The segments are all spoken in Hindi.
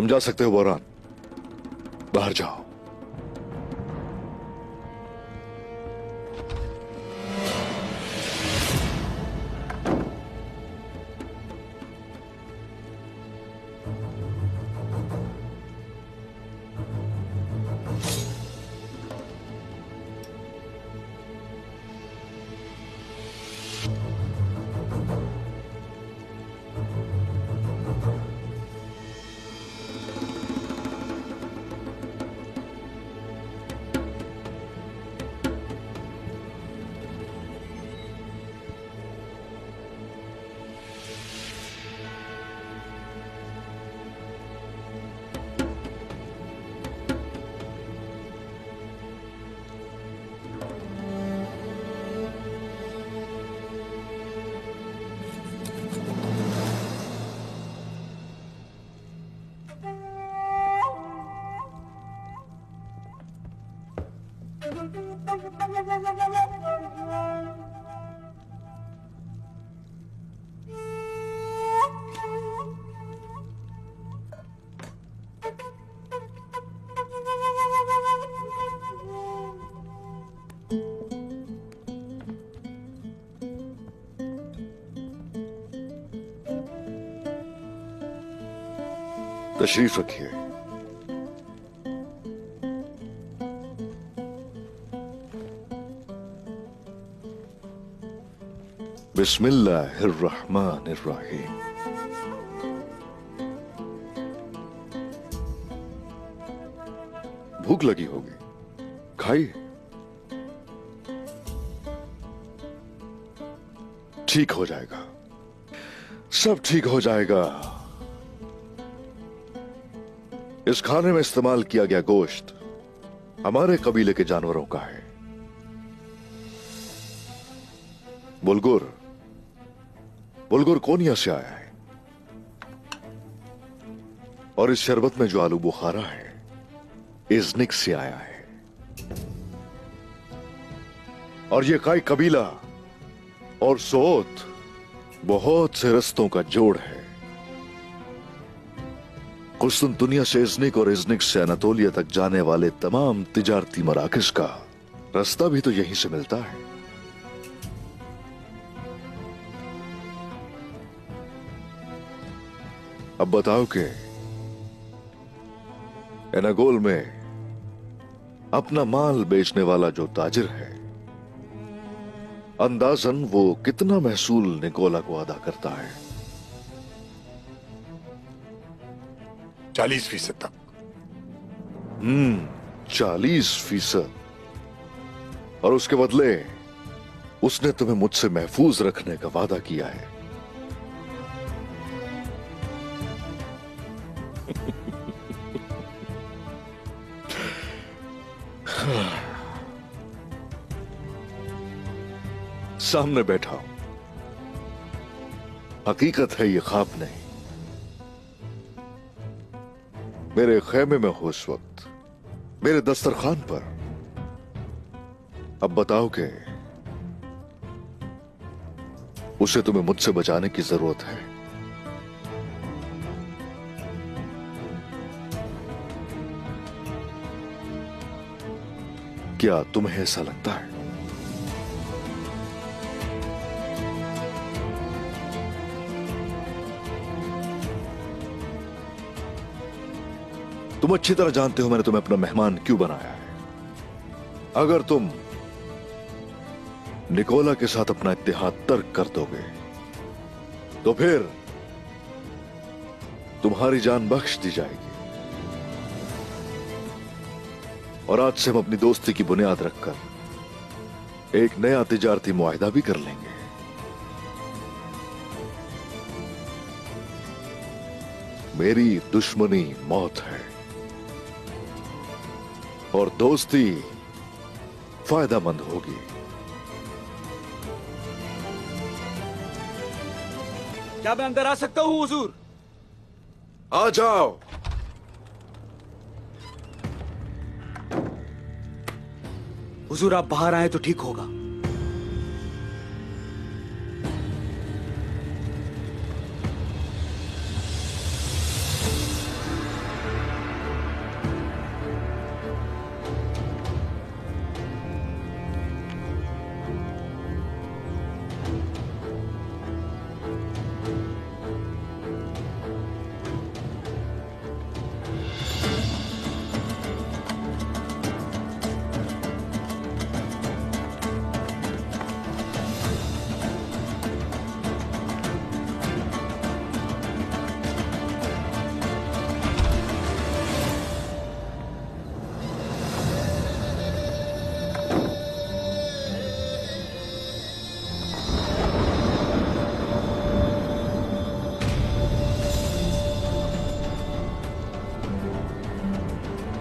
तुम जा सकते हो बोरान, बाहर जाओ। तशरीफ रखिए। बिस्मिल्लाहिर्रहमानिर्रहीम। भूख लगी होगी, खाइए। ठीक हो जाएगा, सब ठीक हो जाएगा। इस खाने में इस्तेमाल किया गया गोश्त हमारे कबीले के जानवरों का है। बुलगुर कोनिया से आया है, और इस शरबत में जो आलू बुखारा है इज़निक से आया है। और ये काई कबीला और सोत बहुत से रस्तों का जोड़ है। कुस्तुनतुनिया से इज़निक और इज़निक से अनातोलिया तक जाने वाले तमाम तिजारती मराकज का रास्ता भी तो यहीं से मिलता है। अब बताओ कि एनागोल में अपना माल बेचने वाला जो ताजिर है, अंदाजन वो कितना महसूल निकोला को अदा करता है? 40% तक। 40%। और उसके बदले उसने तुम्हें मुझसे महफूज रखने का वादा किया है। सामने बैठा हूं, हकीकत है, ये ख्वाब नहीं। मेरे खेमे में हो उस वक्त, मेरे दस्तरखान पर। अब बताओ कि उसे तुम्हें मुझसे बचाने की जरूरत है। क्या तुम्हें ऐसा लगता है? तुम अच्छी तरह जानते हो मैंने तुम्हें अपना मेहमान क्यों बनाया है। अगर तुम निकोला के साथ अपना इत्तेहाद तर्क कर दोगे तो फिर तुम्हारी जान बख्श दी जाएगी, और आज से हम अपनी दोस्ती की बुनियाद रखकर एक नया तिजारती मुआहिदा भी कर लेंगे। मेरी दुश्मनी मौत है और दोस्ती फायदेमंद होगी। क्या मैं अंदर आ सकता हूं हुजूर? आ जाओ। हुजूर आप बाहर आए तो ठीक होगा।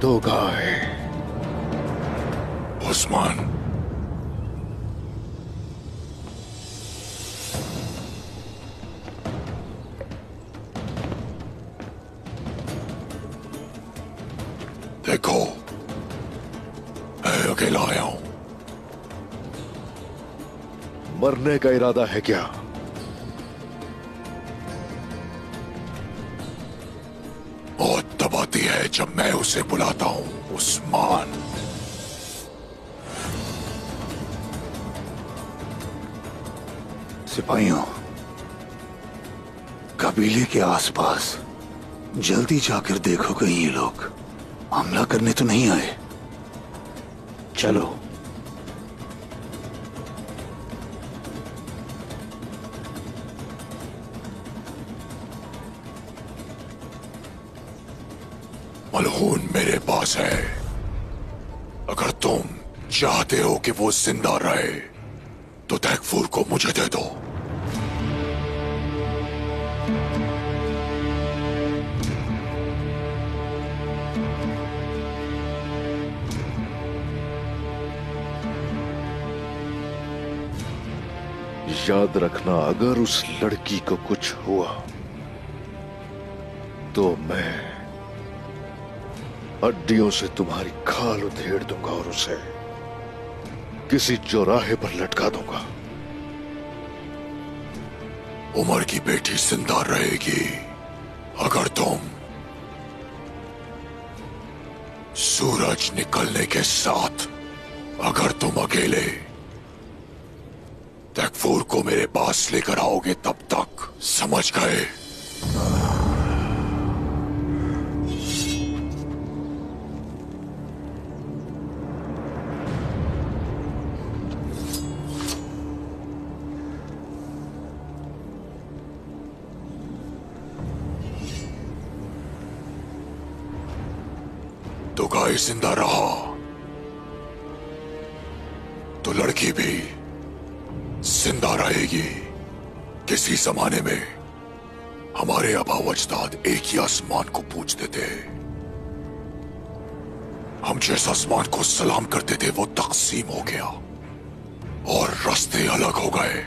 दो गाय। उस्मान, देखो, मैं अकेला आया हूं। मरने का इरादा है क्या? मौत तब आती है जब मैं उसे बुलाता हूं, उस्मान। सिपाहियों, कबीले के आसपास जल्दी जाकर देखो कहीं ये लोग हमला करने तो नहीं आए। चलो। मलहून मेरे पास है। अगर तुम चाहते हो कि वो जिंदा रहे तो तैकफूर को मुझे दे दो। याद रखना, अगर उस लड़की को कुछ हुआ तो मैं हड्डियों से तुम्हारी खाल उधेड़ दूंगा और उसे किसी चौराहे पर लटका दूंगा। उमर की बेटी जिंदा रहेगी अगर तुम सूरज निकलने के साथ, अगर तुम अकेले तैकफूर को मेरे पास लेकर आओगे तब तक। समझ गए? तो गाय जिंदा रहा तो लड़की भी जिंदा रहेगी। किसी जमाने में हमारे आबा अजदाद एक ही आसमान को पूजते थे। हम जिस आसमान को सलाम करते थे वो तकसीम हो गया और रास्ते अलग हो गए।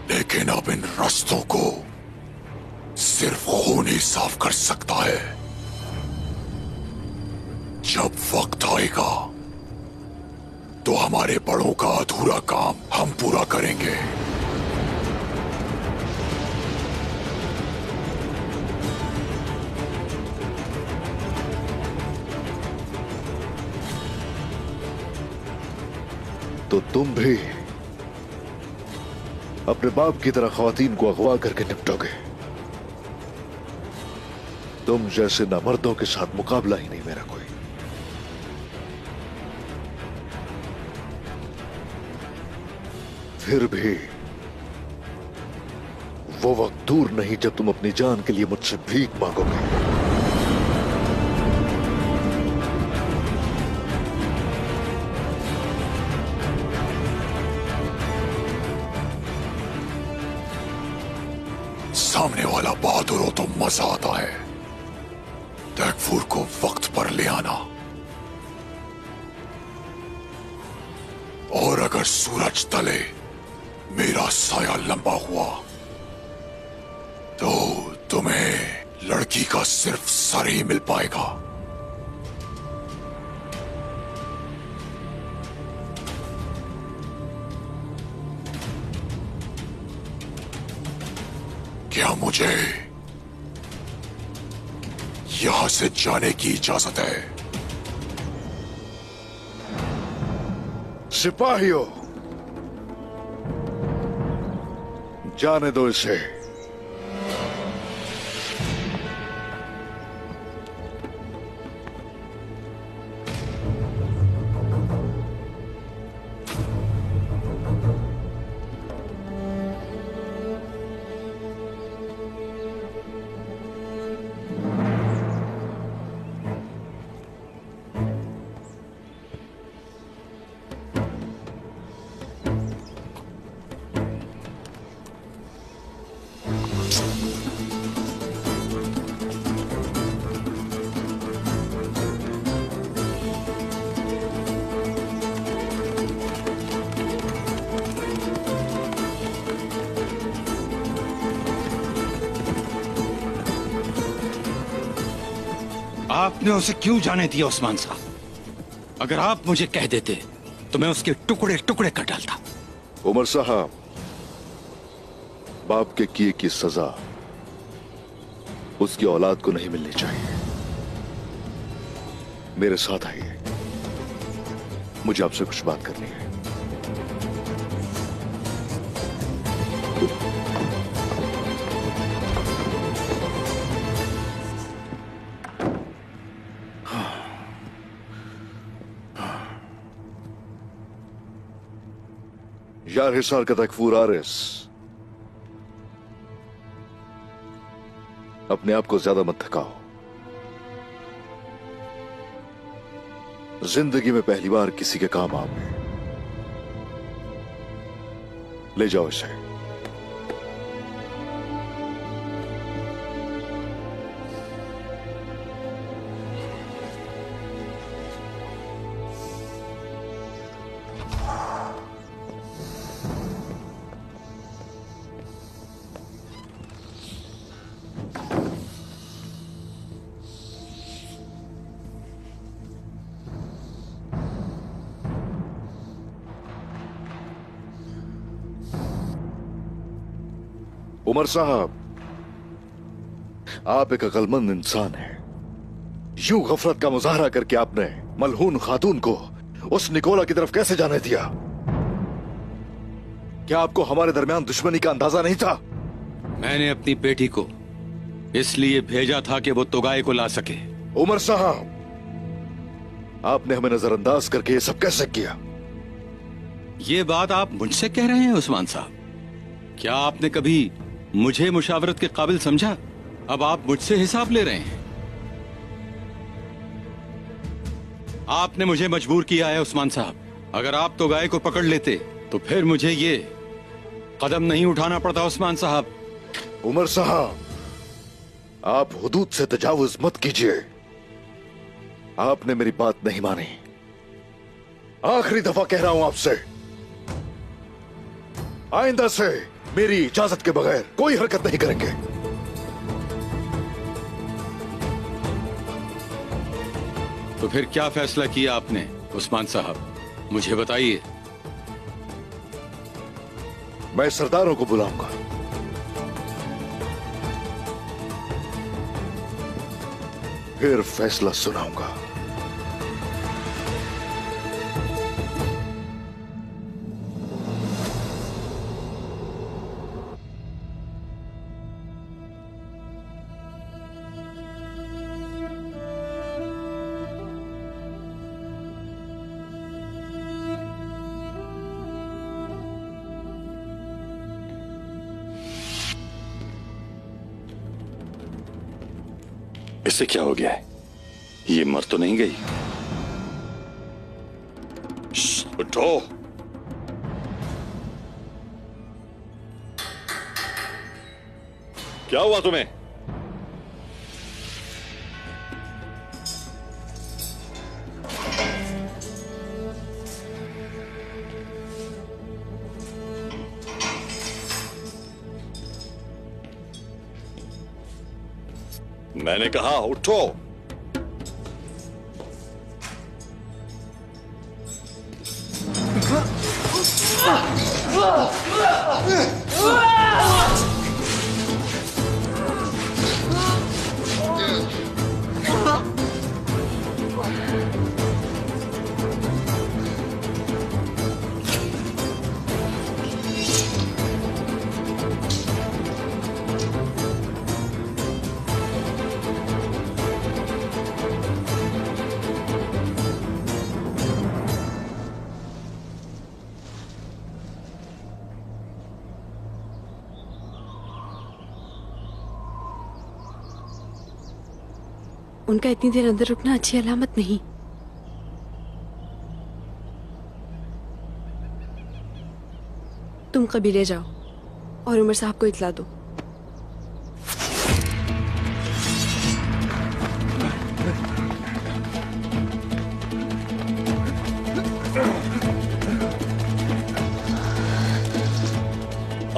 लेकिन अब इन रास्तों को सिर्फ खून ही साफ कर सकता है। जब वक्त आएगा तो हमारे बड़ों का अधूरा काम हम पूरा करेंगे। तो तुम भी अपने बाप की तरह ख्वातीन को अगवा करके निपटोगे। तुम जैसे नामर्दों के साथ मुकाबला ही नहीं मेरा कोई। फिर भी वो वक्त दूर नहीं जब तुम अपनी जान के लिए मुझसे भीख मांगोगे। सामने वाला बहादुर हो तो मजा आता है। तैकफूर को वक्त पर ले आना, और अगर सूरज तले मेरा साया लंबा हुआ तो तुम्हें लड़की का सिर्फ सर ही मिल पाएगा। क्या मुझे यहां से जाने की इजाजत है? सिपाहियों, जाने दो इसे। आपने उसे क्यों जाने दिया उस्मान साहब? अगर आप मुझे कह देते तो मैं उसके टुकड़े टुकड़े कर डालता। उमर साहब, बाप के किए की सजा उसकी औलाद को नहीं मिलनी चाहिए। मेरे साथ आइए, मुझे आपसे कुछ बात करनी है। यार हिसार का तकफूर आरिस, अपने आप को ज्यादा मत थकाओ। जिंदगी में पहली बार किसी के काम आओगे। ले जाओ इसे। उमर साहब, आप एक अक्लमंद इंसान हैं। यूं गफलत का मुजाहरा करके आपने मलहून खातून को उस निकोला की तरफ कैसे जाने दिया? क्या आपको हमारे दरमियान दुश्मनी का अंदाजा नहीं था? मैंने अपनी बेटी को इसलिए भेजा था कि वो तुगाए को ला सके। उमर साहब, आपने हमें नजरअंदाज करके ये सब कैसे किया? ये बात आप मुझसे कह रहे हैं उस्मान साहब? क्या आपने कभी मुझे मुशावरत के काबिल समझा? अब आप मुझसे हिसाब ले रहे हैं। आपने मुझे मजबूर किया है उस्मान साहब। अगर आप तो गाय को पकड़ लेते तो फिर मुझे ये कदम नहीं उठाना पड़ता उस्मान साहब। उमर साहब, आप हुदूद से तजावुज मत कीजिए। आपने मेरी बात नहीं मानी। आखिरी दफा कह रहा हूं आपसे, आइंदा से मेरी इजाजत के बगैर कोई हरकत नहीं करेंगे। तो फिर क्या फैसला किया आपने उस्मान साहब? मुझे बताइए। मैं सरदारों को बुलाऊंगा। फिर फैसला सुनाऊंगा। इससे क्या हो गया है? ये मर तो नहीं गई? उठो। क्या हुआ तुम्हें? मैंने कहा उठो। उनका इतनी देर अंदर रुकना अच्छी अलामत नहीं। तुम कबीले जाओ और उमर साहब को इतला दो।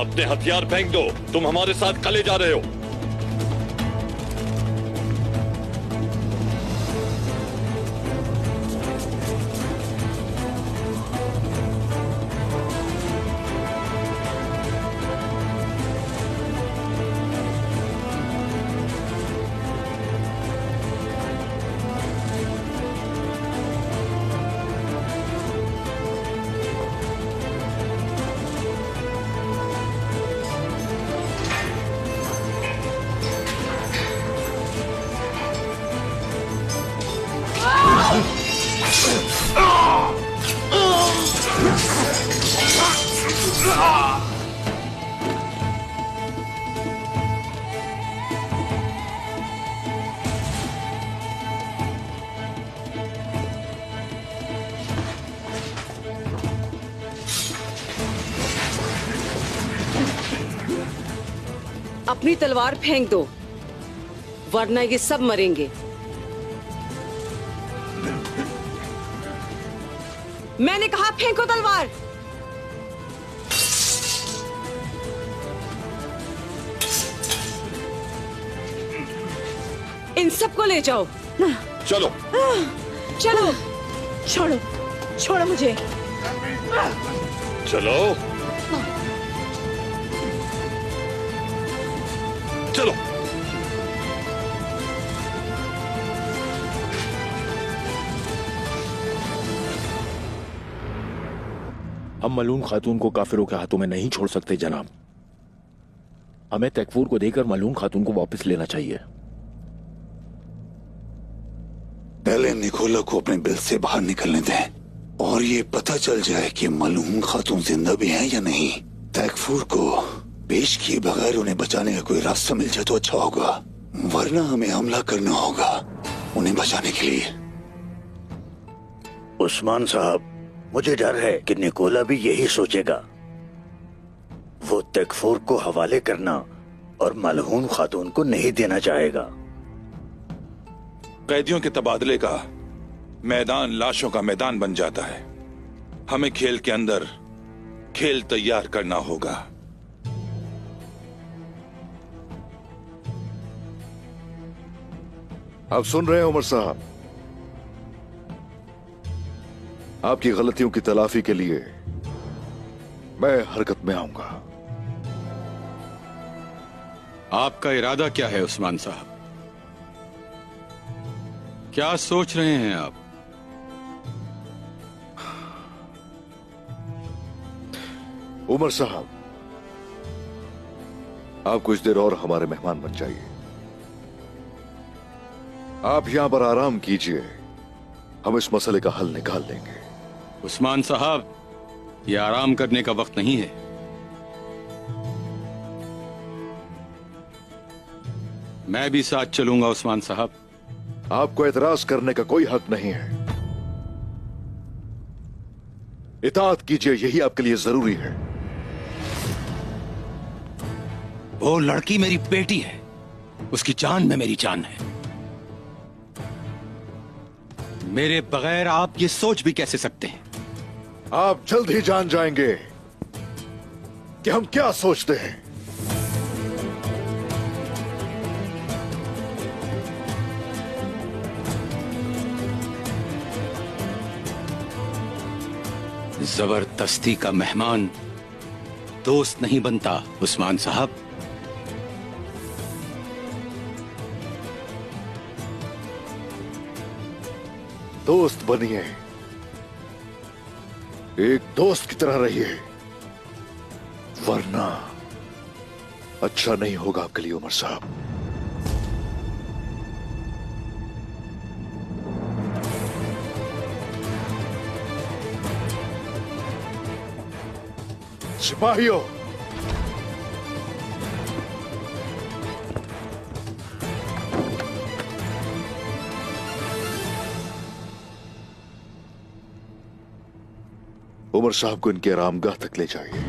अपने हथियार फेंक दो, तुम हमारे साथ कले जा रहे हो। अपनी तलवार फेंक दो, वरना ये सब मरेंगे। मैंने कहा फेंको तलवार। इन सबको ले जाओ। चलो। चलो। छोड़ो, छोड़ो मुझे। चलो चलो। हम मलून खातून को काफिरों के हाथों में नहीं छोड़ सकते जनाब। हमें तैकफूर को देकर मलून खातून को वापस लेना चाहिए। पहले निकोला को अपने बिल से बाहर निकलने दें और ये पता चल जाए कि मलून खातून जिंदा भी हैं या नहीं। तैकफूर को पेश किए बगैर उन्हें बचाने का कोई रास्ता मिल जाए तो अच्छा होगा, वरना हमें हमला करना होगा उन्हें बचाने के लिए। उस्मान साहब, मुझे डर है कि निकोला भी यही सोचेगा। वो तैकफूर को हवाले करना और मलहून खातून को नहीं देना चाहेगा। कैदियों के तबादले का मैदान लाशों का मैदान बन जाता है। हमें खेल के अंदर खेल तैयार करना होगा। आप सुन रहे हैं उमर साहब? आपकी गलतियों की तलाफी के लिए मैं हरकत में आऊंगा। आपका इरादा क्या है उस्मान साहब? क्या सोच रहे हैं आप? उमर साहब, आप कुछ देर और हमारे मेहमान बन जाइए। आप यहां पर आराम कीजिए, हम इस मसले का हल निकाल लेंगे। उस्मान साहब, यह आराम करने का वक्त नहीं है। मैं भी साथ चलूंगा उस्मान साहब। आपको एतराज करने का कोई हक नहीं है। इताअत कीजिए, यही आपके लिए जरूरी है। वो लड़की मेरी बेटी है, उसकी जान में मेरी जान है। मेरे बगैर आप ये सोच भी कैसे सकते हैं? आप जल्द ही जान जाएंगे कि हम क्या सोचते हैं। जबरदस्ती का मेहमान दोस्त नहीं बनता उस्मान साहब। दोस्त बनिए, एक दोस्त की तरह रहिए, वरना अच्छा नहीं होगा आपके लिए उमर साहब। सिपाहियों, उमर साहब को इनके आरामगाह तक ले जाइए।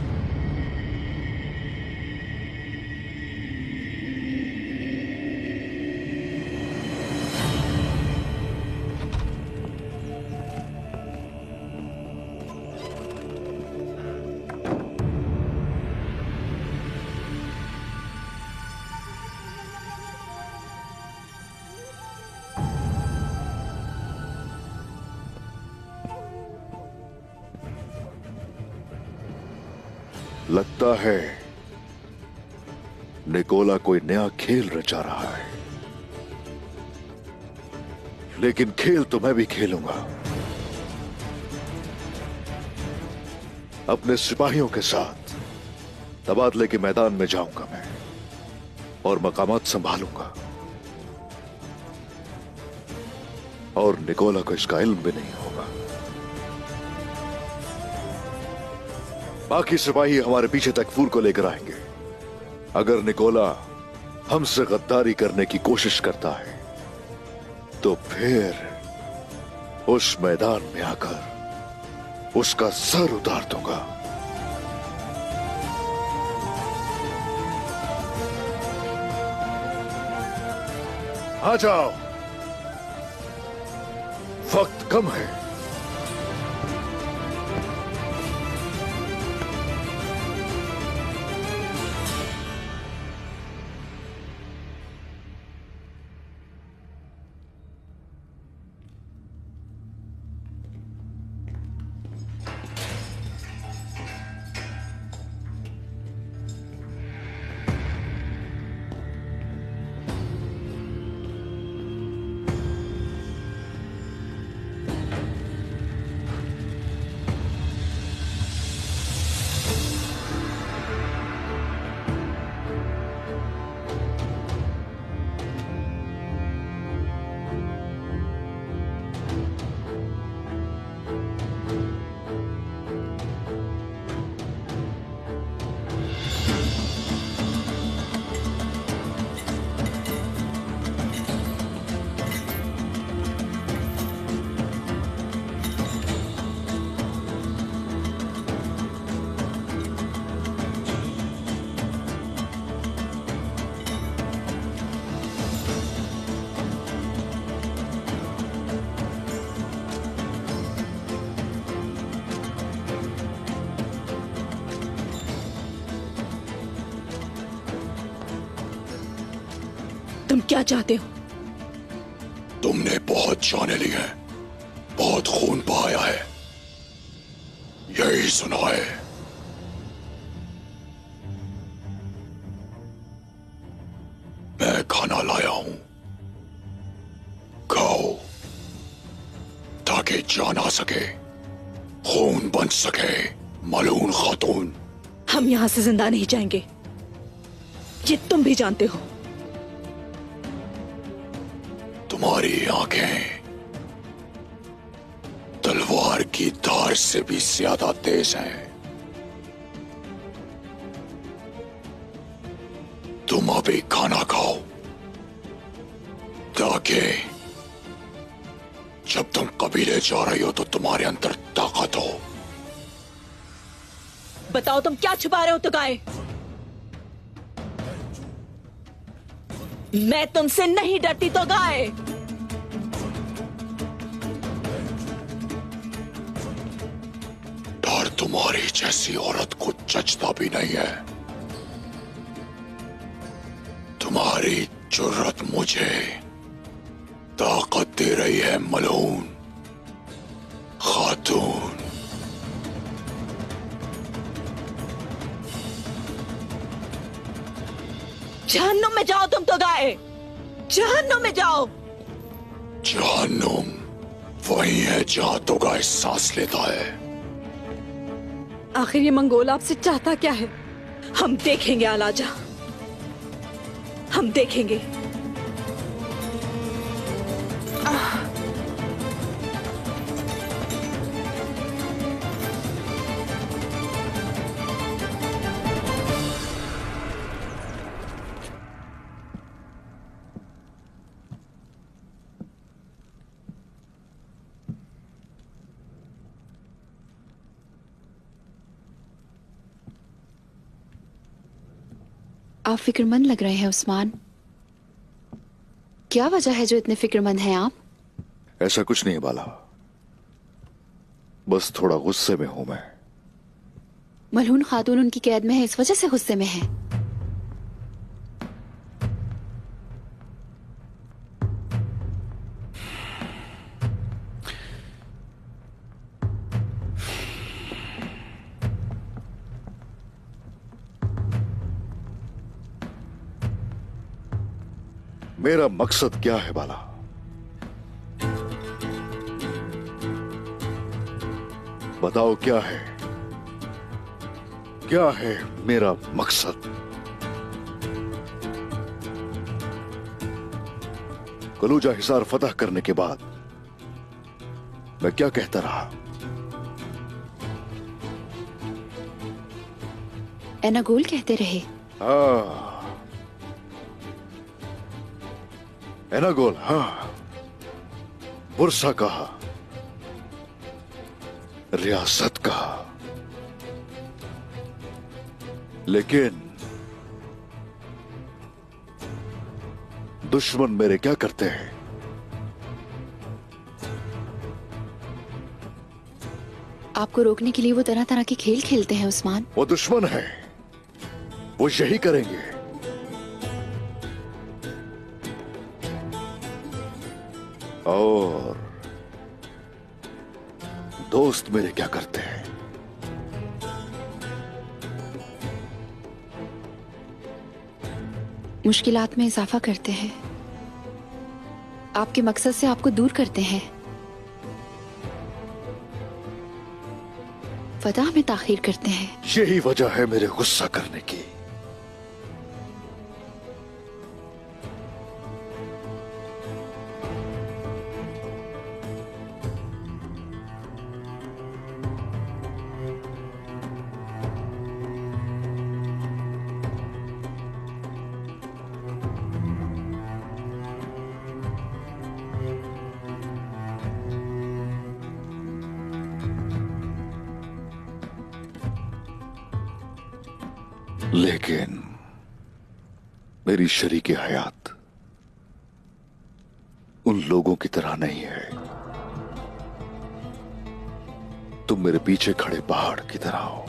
लगता है निकोला कोई नया खेल रचा रहा है, लेकिन खेल तो मैं भी खेलूंगा। अपने सिपाहियों के साथ तबादले के मैदान में जाऊंगा मैं और मकामात संभालूंगा। और निकोला को इसका इल्म भी नहीं होगा। बाकी सिपाही हमारे पीछे तकफूर को लेकर आएंगे। अगर निकोला हमसे गद्दारी करने की कोशिश करता है तो फिर उस मैदान में आकर उसका सर उतार दूंगा। आ जाओ, वक्त कम है। तुम क्या चाहते हो? तुमने बहुत जाने ली है, बहुत खून बहाया है, यही सुना है। मैं खाना लाया हूं, खाओ ताकि जान आ सके, खून बन सके। मलून खातून, हम यहां से जिंदा नहीं जाएंगे, ये तुम भी जानते हो। तुम्हारी आंखें तलवार की धार से भी ज्यादा तेज हैं। तुम अभी खाना खाओ ताकि जब तुम कबीले जा रही हो तो तुम्हारे अंदर ताकत हो। बताओ तुम क्या छुपा रहे हो तुगाए? मैं तुमसे नहीं डरती तुगाए। डर तुम्हारी जैसी औरत को जचता भी नहीं है। तुम्हारी जुर्रत मुझे ताकत दे रही है मलून खातून। जहन्नुम में जाओ तुम तुगाए, जहन्नुम में जाओ। जहन्नुम वही है जहां तुगाए सांस लेता है। आखिर ये मंगोल आपसे चाहता क्या है? हम देखेंगे आलाजा, हम देखेंगे। आप फिक्रमंद लग रहे हैं उस्मान। क्या वजह है जो इतने फिक्रमंद हैं आप? ऐसा कुछ नहीं है बाला, बस थोड़ा गुस्से में हूं मैं। मलहून खातून उनकी कैद में है, इस वजह से गुस्से में है। मेरा मकसद क्या है बाला? बताओ क्या है, क्या है मेरा मकसद? कलूजा हिसार फतह करने के बाद मैं क्या कहता रहा? एनागोल कहते रहे। एनागोल, हाँ। बुरसा कहा, रियासत कहा, लेकिन दुश्मन मेरे क्या करते हैं? आपको रोकने के लिए वो तरह तरह के खेल खेलते हैं उस्मान। वो दुश्मन है, वो यही करेंगे। और दोस्त मेरे क्या करते हैं? मुश्किलात में इजाफा करते हैं, आपके मकसद से आपको दूर करते हैं, फतह में ताखीर करते हैं। यही वजह है मेरे गुस्सा करने की। लेकिन मेरी शरीके हयात उन लोगों की तरह नहीं है। तुम मेरे पीछे खड़े पहाड़ की तरह हो।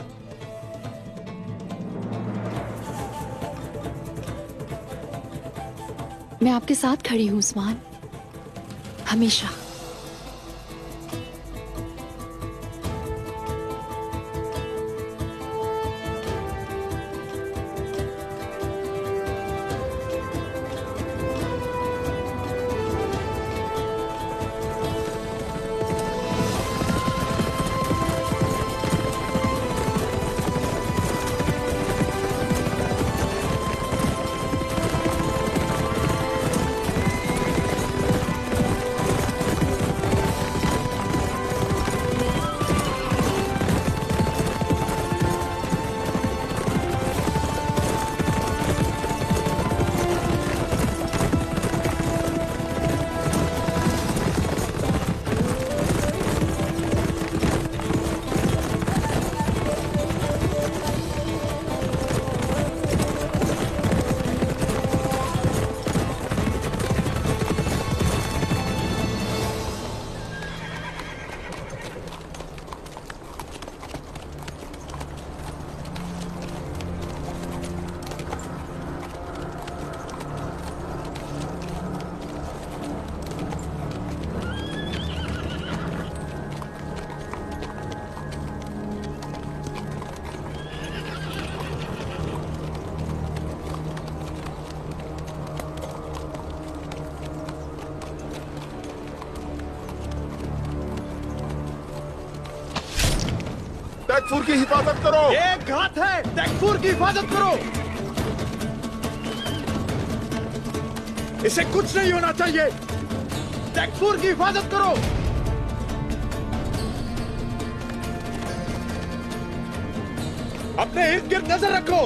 मैं आपके साथ खड़ी हूं उस्मान, हमेशा। तैकफूर की हिफाजत करो। ये घात है, तैकफूर की हिफाजत करो। इसे कुछ नहीं होना चाहिए। तैकफूर की हिफाजत करो। अपने इर्द गिर्द नजर रखो।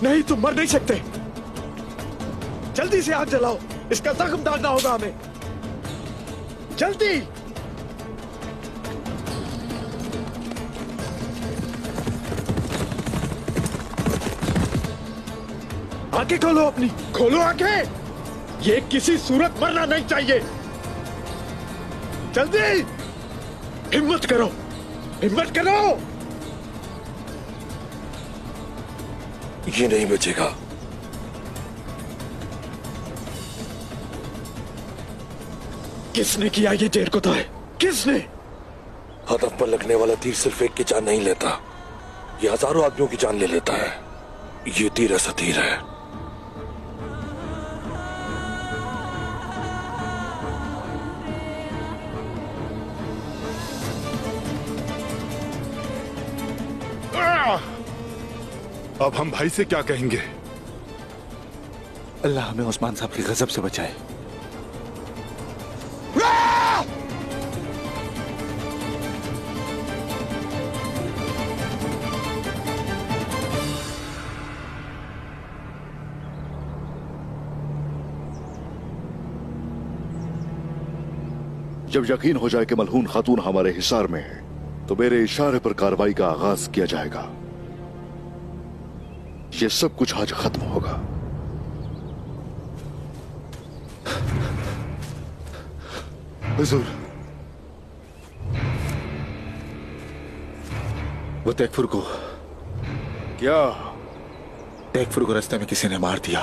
नहीं, तुम मर नहीं सकते। जल्दी से आग जलाओ, इसका जख्म डालना होगा हमें। जल्दी। आंखें खोलो अपनी, खोलो आंखें। ये किसी सूरत मरना नहीं चाहिए। जल्दी, हिम्मत करो, हिम्मत करो। ये नहीं बचेगा। किसने किया ये ढेर को? तो है किसने? हदफ पर लगने वाला तीर सिर्फ एक की जान नहीं लेता, ये हजारों आदमियों की जान ले लेता है। ये तीर ऐसा तीर है। अब हम भाई से क्या कहेंगे? अल्लाह हमें उस्मान साहब की गजब से बचाए। जब यकीन हो जाए कि मलहून खातून हमारे हिसार में है, तो मेरे इशारे पर कार्रवाई का आगाज किया जाएगा। ये सब कुछ आज खत्म होगा। हुजूर, वो तैकफुर को क्या? तैकफुर को रास्ते में किसी ने मार दिया।